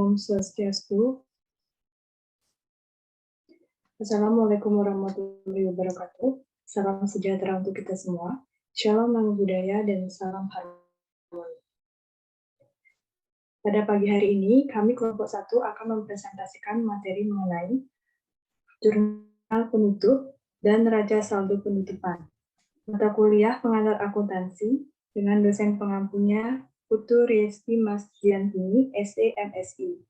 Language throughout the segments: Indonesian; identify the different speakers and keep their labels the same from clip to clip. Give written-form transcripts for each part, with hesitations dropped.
Speaker 1: Om Swastiastu. Assalamualaikum warahmatullahi wabarakatuh. Salam sejahtera untuk kita semua. Shalom Namo Buddhaya dan salam harmoni. Pada pagi hari ini, kami kelompok 1 akan mempresentasikan materi mengenai jurnal penutup dan neraca saldo penutupan. Mata kuliah pengantar akuntansi dengan dosen pengampunya Putu Riesti Masdiantini, SE MSI.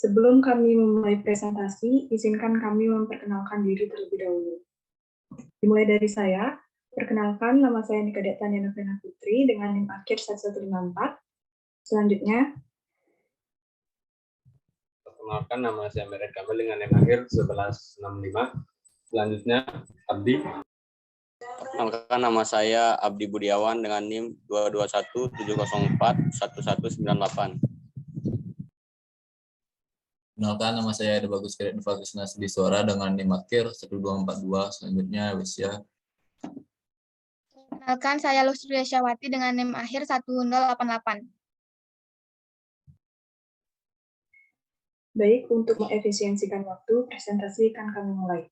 Speaker 1: Sebelum kami memulai presentasi, izinkan kami memperkenalkan diri terlebih dahulu. Dimulai dari saya, perkenalkan nama saya Nika Dektania Novena Putri dengan NIM akhir 1154. Selanjutnya,
Speaker 2: perkenalkan nama saya Mered Kamil dengan NIM akhir 1165. Selanjutnya, Abdi.
Speaker 3: Perkenalkan nama saya Abdi Budiawan dengan NIM 22170411198.
Speaker 4: Kenalkan, nama saya Eda Bagus Kredit Nova Krisna Sediswara dengan NIM akhir 1242. Selanjutnya, Wisya.
Speaker 5: Kenalkan, saya Lustri Syawati dengan NIM akhir 1088.
Speaker 1: baik, untuk mengefisiensikan waktu, presentasi akan kami mulai.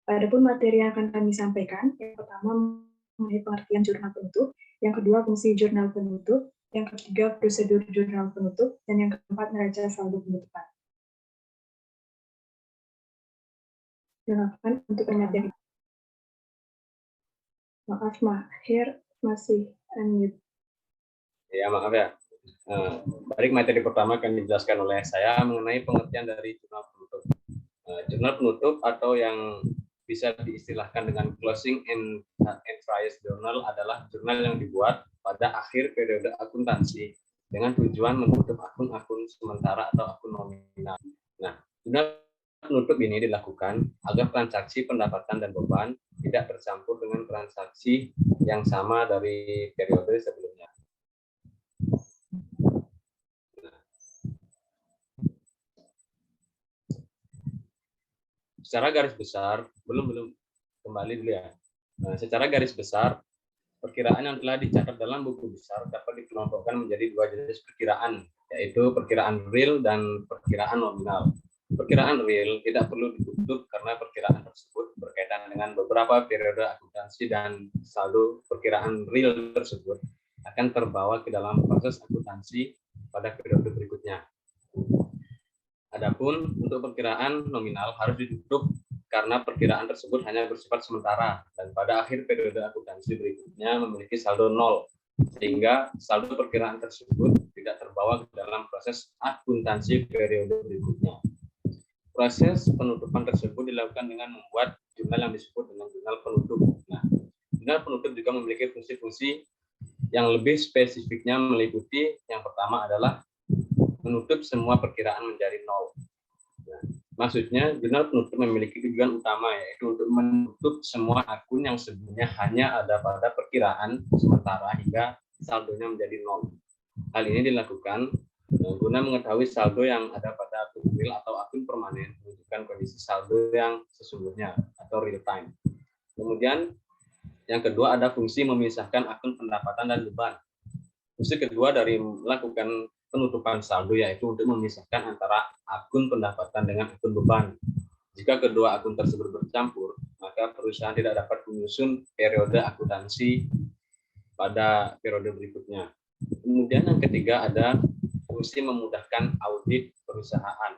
Speaker 1: Adapun materi yang akan kami sampaikan, yang pertama mengenai pengertian jurnal penutup, yang kedua fungsi jurnal penutup, yang ketiga prosedur jurnal penutup, dan yang keempat neraca saldo penutupan. Silakan untuk materi. Maaf, Mahir masih unmute.
Speaker 2: Ya, maaf ya. Baik, materi pertama akan dijelaskan oleh saya mengenai pengertian dari jurnal penutup. Jurnal penutup atau yang bisa diistilahkan dengan closing and trials journal adalah jurnal yang dibuat pada akhir periode akuntansi dengan tujuan menutup akun-akun sementara atau akun nominal. Nah, jurnal penutup ini dilakukan agar transaksi pendapatan dan beban tidak bercampur dengan transaksi yang sama dari periode sebelumnya. Secara garis besar, belum kembali dulu ya. Secara garis besar, perkiraan yang telah dicatat dalam buku besar dapat dikelompokkan menjadi dua jenis perkiraan, yaitu perkiraan real dan perkiraan nominal. Perkiraan real tidak perlu ditutup karena perkiraan tersebut berkaitan dengan beberapa periode akuntansi dan saldo perkiraan real tersebut akan terbawa ke dalam proses akuntansi pada periode berikutnya. Adapun untuk perkiraan nominal harus ditutup karena perkiraan tersebut hanya bersifat sementara dan pada akhir periode akuntansi berikutnya memiliki saldo nol, sehingga saldo perkiraan tersebut tidak terbawa ke dalam proses akuntansi periode berikutnya. Proses penutupan tersebut dilakukan dengan membuat jurnal yang disebut dengan jurnal penutup. Nah, jurnal penutup juga memiliki fungsi-fungsi yang lebih spesifiknya meliputi yang pertama adalah menutup semua perkiraan menjadi nol. Nah, maksudnya, jurnal penutup memiliki tujuan utama, yaitu untuk menutup semua akun yang sebelumnya hanya ada pada perkiraan sementara hingga saldonya menjadi nol. Hal ini dilakukan guna mengetahui saldo yang ada pada akun real atau akun permanen, menunjukkan kondisi saldo yang sesungguhnya atau real time. Kemudian, yang kedua ada fungsi memisahkan akun pendapatan dan beban. Fungsi kedua dari melakukan penutupan saldo yaitu untuk memisahkan antara akun pendapatan dengan akun beban. Jika kedua akun tersebut bercampur, maka perusahaan tidak dapat menyusun periode akuntansi pada periode berikutnya. Kemudian yang ketiga ada fungsi memudahkan audit perusahaan.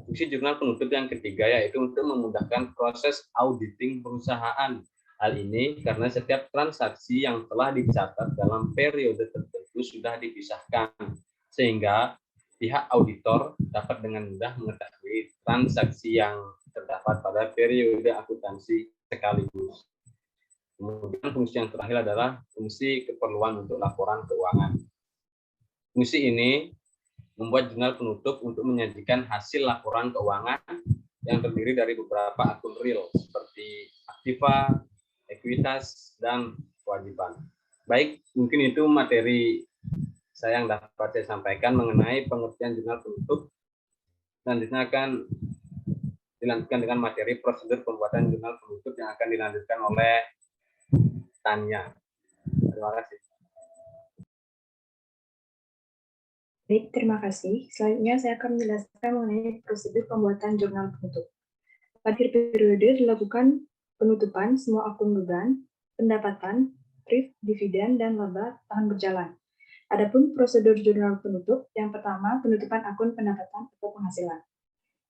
Speaker 2: Fungsi jurnal penutup yang ketiga yaitu untuk memudahkan proses auditing perusahaan. Hal ini karena setiap transaksi yang telah dicatat dalam periode tertentu sudah dipisahkan, sehingga pihak auditor dapat dengan mudah mengetahui transaksi yang terdapat pada periode akuntansi sekaligus. Kemudian fungsi yang terakhir adalah fungsi keperluan untuk laporan keuangan. Fungsi ini membuat jurnal penutup untuk menyajikan hasil laporan keuangan yang terdiri dari beberapa akun real seperti aktiva, ekuitas, dan kewajiban. Baik, mungkin itu materi saya yang dapat saya sampaikan mengenai pengertian jurnal penutup. Selanjutnya akan dilanjutkan dengan materi prosedur pembuatan jurnal penutup yang akan dilanjutkan oleh Tanya. Terima kasih.
Speaker 1: Baik, terima kasih. Selanjutnya saya akan menjelaskan mengenai prosedur pembuatan jurnal penutup. Pada akhir periode dilakukan penutupan semua akun beban, pendapatan, PRIV, dividen, dan laba tahun berjalan. Adapun prosedur jurnal penutup, yang pertama penutupan akun pendapatan atau penghasilan,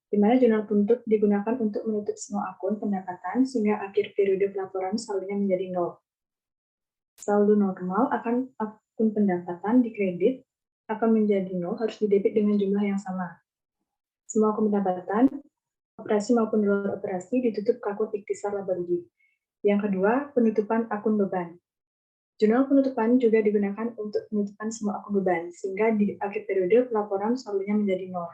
Speaker 1: di mana jurnal penutup digunakan untuk menutup semua akun pendapatan sehingga akhir periode pelaporan saldonya menjadi 0. Saldo normal akun pendapatan dikredit akan menjadi 0 harus didebit dengan jumlah yang sama. Semua akun pendapatan, operasi maupun di luar operasi ditutup ke akun ikhtisar laba rugi. Yang kedua, penutupan akun beban. Jurnal penutupan juga digunakan untuk penutupan semua akun beban, sehingga di akhir periode pelaporan saldonya menjadi 0.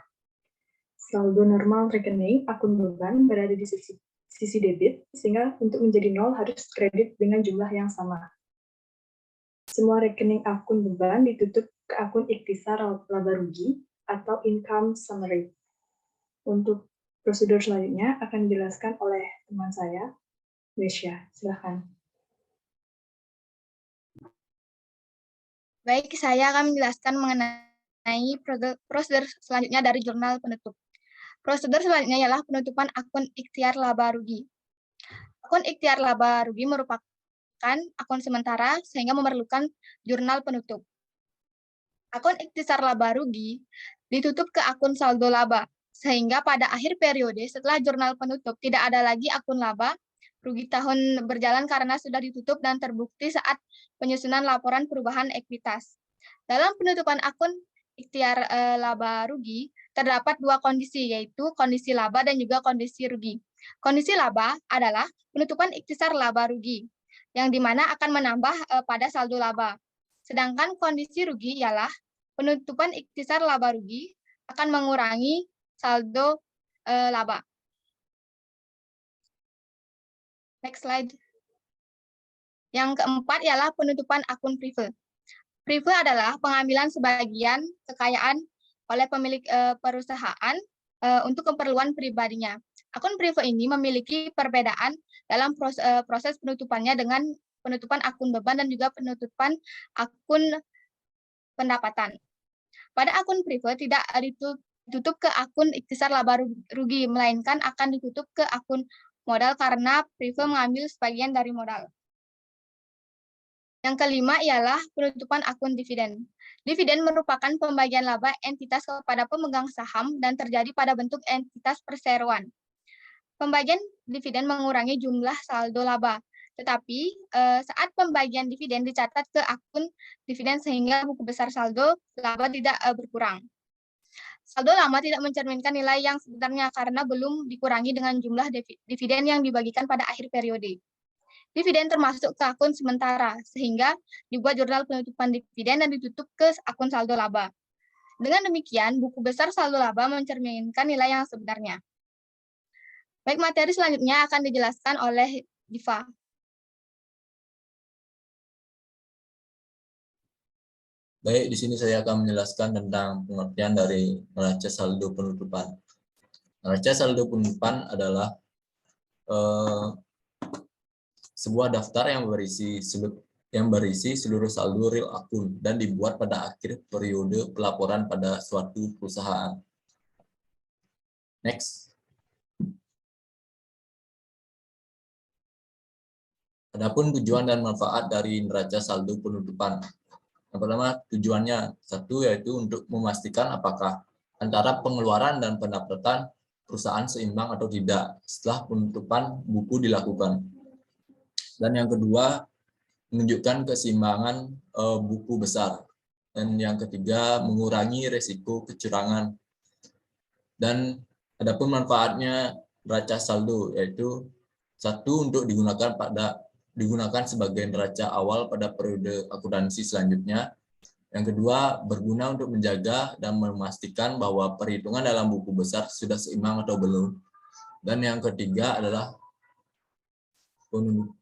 Speaker 1: Saldo normal rekening akun beban berada di sisi debit, sehingga untuk menjadi 0 harus kredit dengan jumlah yang sama. Semua rekening akun beban ditutup ke akun ikhtisar laba rugi atau income summary. Untuk prosedur selanjutnya akan dijelaskan oleh teman saya, Wesya. Silakan.
Speaker 5: Baik, saya akan menjelaskan mengenai prosedur selanjutnya dari jurnal penutup. Prosedur selanjutnya ialah penutupan akun ikhtiar laba rugi. Akun ikhtiar laba rugi merupakan akun sementara sehingga memerlukan jurnal penutup. Akun ikhtisar laba rugi ditutup ke akun saldo laba, sehingga pada akhir periode setelah jurnal penutup tidak ada lagi akun laba rugi tahun berjalan karena sudah ditutup dan terbukti saat penyusunan laporan perubahan ekuitas. Dalam penutupan akun ikhtiar laba rugi terdapat dua kondisi, yaitu kondisi laba dan juga kondisi rugi. Kondisi laba adalah penutupan ikhtisar laba rugi, yang dimana akan menambah pada saldo laba. Sedangkan kondisi rugi ialah penutupan ikhtisar laba rugi akan mengurangi saldo laba. Next slide. Yang keempat ialah penutupan akun prive. Prive adalah pengambilan sebagian kekayaan oleh pemilik perusahaan untuk keperluan pribadinya. Akun prive ini memiliki perbedaan dalam proses penutupannya dengan penutupan akun beban dan juga penutupan akun pendapatan. Pada akun prive tidak ditutup ke akun ikhtisar laba rugi, melainkan akan ditutup ke akun modal karena prive mengambil sebagian dari modal. Yang kelima ialah penutupan akun dividen. Dividen merupakan pembagian laba entitas kepada pemegang saham dan terjadi pada bentuk entitas perseroan. Pembagian dividen mengurangi jumlah saldo laba, tetapi saat pembagian dividen dicatat ke akun dividen sehingga buku besar saldo laba tidak berkurang. Saldo lama tidak mencerminkan nilai yang sebenarnya karena belum dikurangi dengan jumlah dividen yang dibagikan pada akhir periode. Dividen termasuk ke akun sementara, sehingga dibuat jurnal penutupan dividen dan ditutup ke akun saldo laba. Dengan demikian, buku besar saldo laba mencerminkan nilai yang sebenarnya. Baik, materi selanjutnya akan dijelaskan oleh Diva.
Speaker 4: Baik, di sini saya akan menjelaskan tentang pengertian dari neraca saldo penutupan. Neraca saldo penutupan adalah sebuah daftar yang berisi seluruh saldo real akun dan dibuat pada akhir periode pelaporan pada suatu perusahaan. Next. Adapun tujuan dan manfaat dari neraca saldo penutupan. Yang pertama, tujuannya satu yaitu untuk memastikan apakah antara pengeluaran dan pendapatan perusahaan seimbang atau tidak setelah penutupan buku dilakukan. Dan yang kedua, menunjukkan keseimbangan buku besar. Dan yang ketiga, mengurangi resiko kecurangan. Dan adapun manfaatnya neraca saldo yaitu satu, untuk digunakan sebagai neraca awal pada periode akuntansi selanjutnya. Yang kedua, berguna untuk menjaga dan memastikan bahwa perhitungan dalam buku besar sudah seimbang atau belum. Dan yang ketiga adalah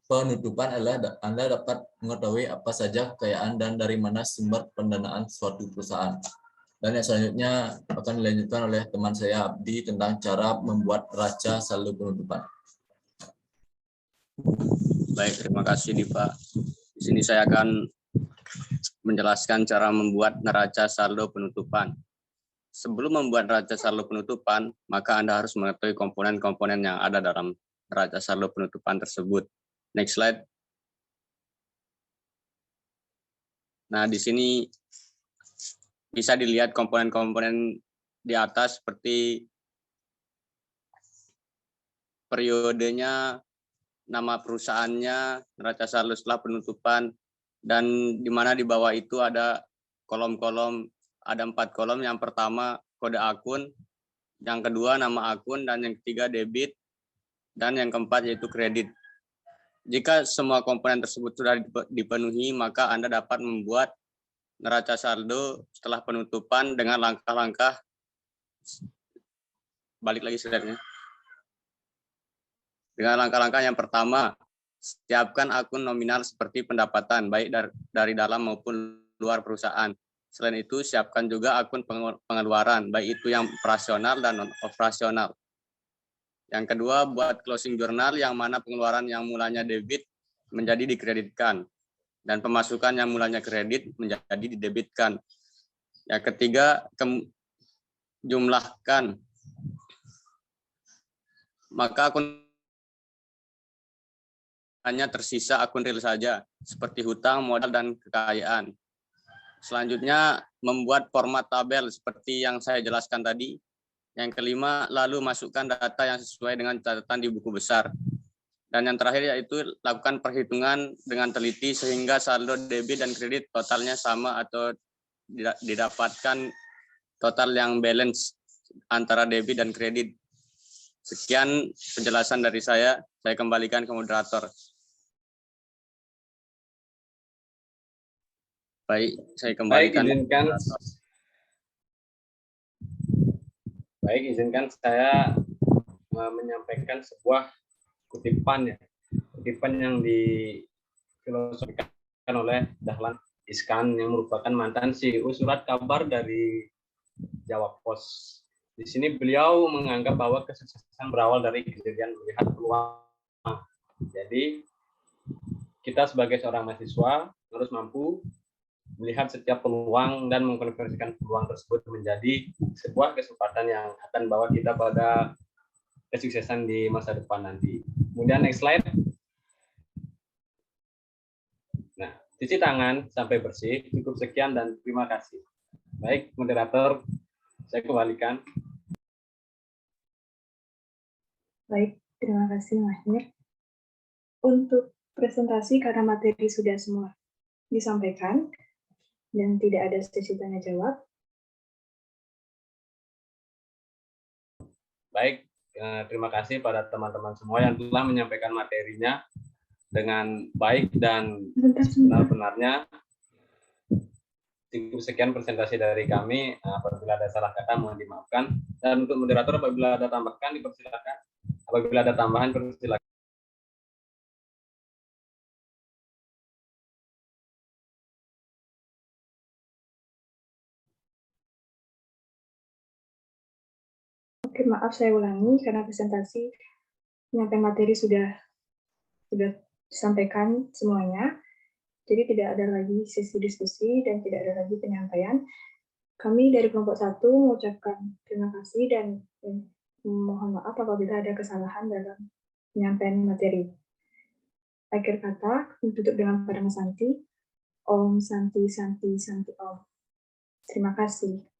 Speaker 4: penutupan adalah Anda dapat mengetahui apa saja kekayaan dan dari mana sumber pendanaan suatu perusahaan. Dan yang selanjutnya akan dilanjutkan oleh teman saya Abdi tentang cara membuat neraca saldo penutupan.
Speaker 3: Baik, terima kasih Diva. Di sini saya akan menjelaskan cara membuat neraca saldo penutupan. Sebelum membuat neraca saldo penutupan, maka Anda harus mengetahui komponen-komponen yang ada dalam neraca saldo penutupan tersebut. Next slide. Nah, di sini bisa dilihat komponen-komponen di atas seperti periodenya, nama perusahaannya, neraca saldo setelah penutupan, dan di mana di bawah itu ada kolom-kolom, ada 4 kolom. Yang pertama kode akun, yang kedua nama akun, dan yang ketiga debit, dan yang keempat yaitu kredit. Jika semua komponen tersebut sudah dipenuhi, maka Anda dapat membuat neraca saldo setelah penutupan dengan langkah-langkah. Balik lagi slide-nya. Dengan langkah-langkah yang pertama, siapkan akun nominal seperti pendapatan, baik dari dalam maupun luar perusahaan. Selain itu, siapkan juga akun pengeluaran, baik itu yang operasional dan non-operasional. Yang kedua, buat closing journal yang mana pengeluaran yang mulanya debit menjadi dikreditkan, dan pemasukan yang mulanya kredit menjadi didebitkan. Yang ketiga, jumlahkan. Maka akun hanya tersisa akun real saja, seperti hutang, modal, dan kekayaan. Selanjutnya, membuat format tabel seperti yang saya jelaskan tadi. Yang kelima, lalu masukkan data yang sesuai dengan catatan di buku besar. Dan yang terakhir yaitu lakukan perhitungan dengan teliti sehingga saldo debit dan kredit totalnya sama atau didapatkan total yang balance antara debit dan kredit. Sekian penjelasan dari saya kembalikan ke moderator. Baik, saya kembalikan.
Speaker 2: Izinkan saya menyampaikan sebuah kutipan yang difilosofikan oleh Dahlan Iskan yang merupakan mantan CEO surat kabar dari Jawa Pos. Di sini beliau menganggap bahwa kesuksesan berawal dari kejadian melihat peluang. Jadi kita sebagai seorang mahasiswa harus mampu melihat setiap peluang dan mengkonversikan peluang tersebut menjadi sebuah kesempatan yang akan bawa kita pada kesuksesan di masa depan nanti. Kemudian next slide. Nah, cuci tangan sampai bersih. Cukup sekian dan terima kasih. Baik, moderator, saya kembalikan.
Speaker 1: Baik, terima kasih Mahir. Untuk presentasi karena materi sudah semua disampaikan dan tidak ada sesi tanya jawab.
Speaker 2: Baik, terima kasih pada teman-teman semua yang telah menyampaikan materinya dengan baik dan benar-benarnya. Cukup sekian presentasi dari kami. Apabila ada salah kata mohon dimaafkan. Dan untuk moderator apabila ada tambahkan dipersilakan. Apabila ada tambahan persilakan.
Speaker 1: Oke, maaf saya ulangi karena presentasi penyampaian materi sudah disampaikan semuanya. Jadi tidak ada lagi sesi diskusi dan tidak ada lagi penyampaian. Kami dari kelompok 1 mengucapkan terima kasih dan mohon maaf apabila ada kesalahan dalam penyampaian materi. Akhir kata, tutup dengan Padma Santi. Om Santi Santi Santi Om. Terima kasih.